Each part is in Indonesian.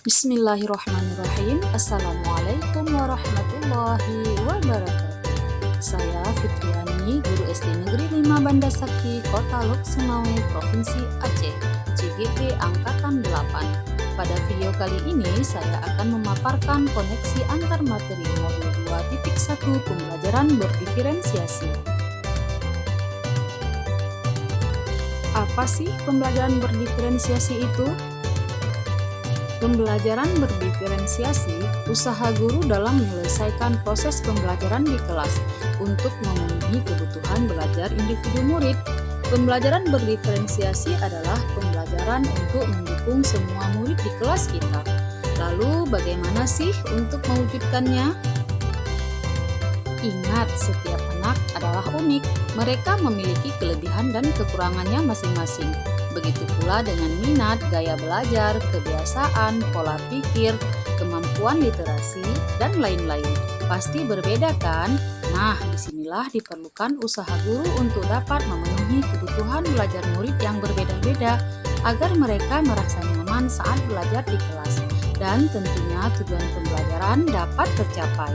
Bismillahirrahmanirrahim. Assalamualaikum warahmatullahi wabarakatuh. Saya Fitriani, guru SD Negeri 5 Banda Sakti, Kota Lok Sumawe, Provinsi Aceh, CGP Angkatan 8. Pada video kali ini saya akan memaparkan koneksi antar materi modul 2.1 pembelajaran berdiferensiasi. Apa sih pembelajaran berdiferensiasi itu? Pembelajaran berdiferensiasi, usaha guru dalam menyelesaikan proses pembelajaran di kelas untuk memenuhi kebutuhan belajar individu murid. Pembelajaran berdiferensiasi adalah pembelajaran untuk mendukung semua murid di kelas kita. Lalu bagaimana sih untuk mewujudkannya? Ingat, setiap anak adalah unik. Mereka memiliki kelebihan dan kekurangannya masing-masing. Begitu pula dengan minat, gaya belajar, kebiasaan, pola pikir, kemampuan literasi, dan lain-lain. Pasti berbeda kan? Nah, disinilah diperlukan usaha guru untuk dapat memenuhi kebutuhan belajar murid yang berbeda-beda agar mereka merasa nyaman saat belajar di kelas dan tentunya tujuan pembelajaran dapat tercapai.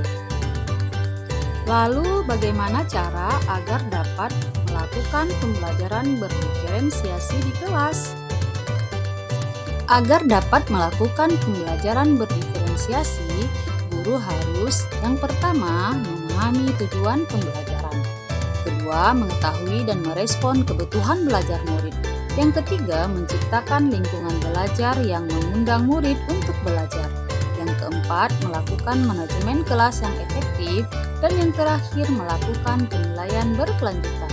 Lalu, bagaimana cara agar dapat melakukan pembelajaran berdiferensiasi di kelas? Agar dapat melakukan pembelajaran berdiferensiasi, guru harus yang pertama memahami tujuan pembelajaran, kedua mengetahui dan merespon kebutuhan belajar murid, yang ketiga menciptakan lingkungan belajar yang mengundang murid untuk belajar, yang keempat melakukan manajemen kelas yang efektif, dan yang terakhir melakukan penilaian berkelanjutan.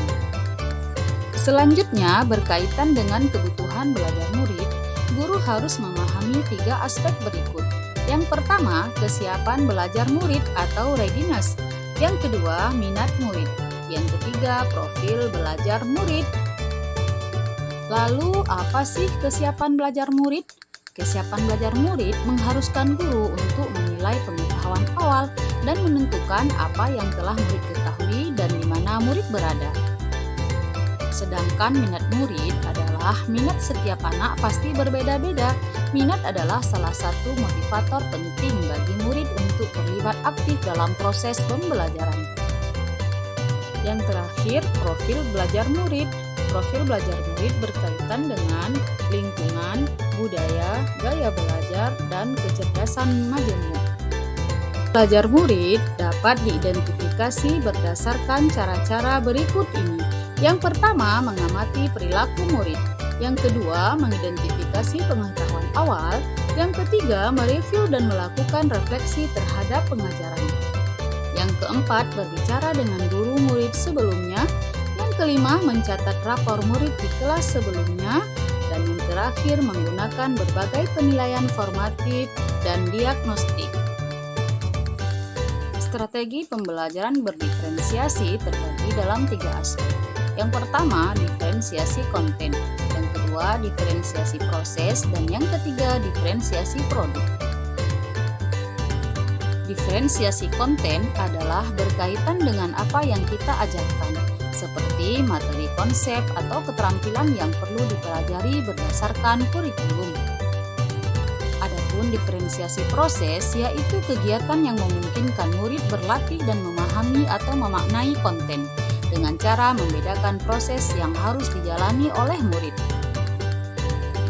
Selanjutnya, berkaitan dengan kebutuhan belajar murid, guru harus memahami 3 aspek berikut. Yang pertama, kesiapan belajar murid atau readiness. Yang kedua, minat murid. Yang ketiga, profil belajar murid. Lalu, apa sih kesiapan belajar murid? Kesiapan belajar murid mengharuskan guru untuk menilai pengetahuan awal dan menentukan apa yang telah murid ketahui dan di mana murid berada. Sedangkan minat murid adalah minat setiap anak pasti berbeda-beda. Minat adalah salah satu motivator penting bagi murid untuk terlibat aktif dalam proses pembelajaran. Yang terakhir, profil belajar murid. Profil belajar murid berkaitan dengan lingkungan, budaya, gaya belajar, dan kecerdasan majemuk. Belajar murid dapat diidentifikasi berdasarkan cara-cara berikut ini. Yang pertama, mengamati perilaku murid. Yang kedua, mengidentifikasi pengetahuan awal. Yang ketiga, mereview dan melakukan refleksi terhadap pengajaran. Yang keempat, berbicara dengan guru murid sebelumnya. Yang kelima, mencatat rapor murid di kelas sebelumnya. Dan yang terakhir, menggunakan berbagai penilaian formatif dan diagnostik. Strategi pembelajaran berdiferensiasi terbagi dalam 3 aspek. Yang pertama, diferensiasi konten. Yang kedua, diferensiasi proses. Dan yang ketiga, diferensiasi produk. Diferensiasi konten adalah berkaitan dengan apa yang kita ajarkan, seperti materi konsep atau keterampilan yang perlu dipelajari berdasarkan kurikulum. Adapun diferensiasi proses yaitu kegiatan yang memungkinkan murid berlatih dan memahami atau memaknai konten dengan cara membedakan proses yang harus dijalani oleh murid.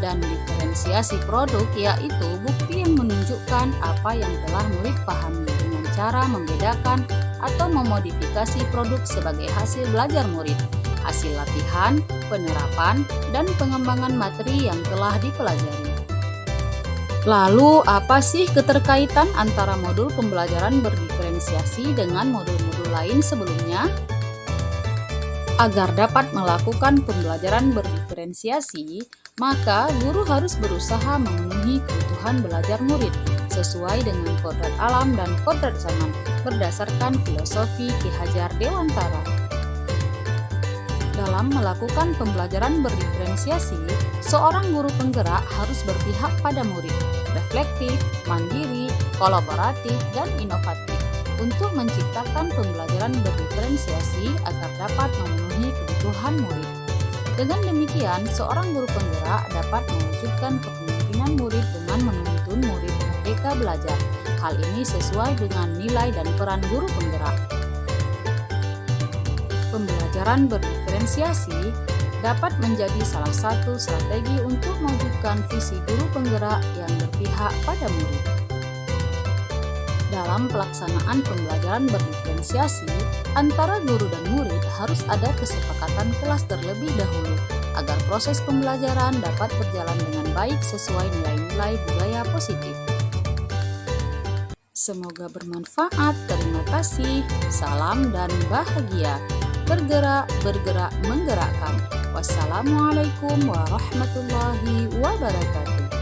Dan diferensiasi produk yaitu bukti yang menunjukkan apa yang telah murid pahami dengan cara membedakan atau memodifikasi produk sebagai hasil belajar murid, hasil latihan, penerapan, dan pengembangan materi yang telah dipelajari. Lalu, apa sih keterkaitan antara modul pembelajaran berdiferensiasi dengan modul-modul lain sebelumnya? Agar dapat melakukan pembelajaran berdiferensiasi, maka guru harus berusaha memenuhi kebutuhan belajar murid sesuai dengan kodrat alam dan kodrat zaman berdasarkan filosofi Ki Hajar Dewantara. Dalam melakukan pembelajaran berdiferensiasi, seorang guru penggerak harus berpihak pada murid, reflektif, mandiri, kolaboratif, dan inovatif untuk menciptakan pembelajaran berdiferensiasi agar dapat memenuhi kebutuhan murid. Dengan demikian, seorang guru penggerak dapat mewujudkan kepemimpinan murid dengan menuntun murid cara belajar. Hal ini sesuai dengan nilai dan peran guru penggerak. Pembelajaran berdiferensiasi dapat menjadi salah satu strategi untuk mewujudkan visi guru penggerak yang berpihak pada murid. Dalam pelaksanaan pembelajaran berdiferensiasi, antara guru dan murid harus ada kesepakatan kelas terlebih dahulu agar proses pembelajaran dapat berjalan dengan baik sesuai nilai-nilai budaya positif. Semoga bermanfaat. Terima kasih. Salam dan bahagia. Bergerak, bergerak, menggerakkan. Wassalamualaikum warahmatullahi wabarakatuh.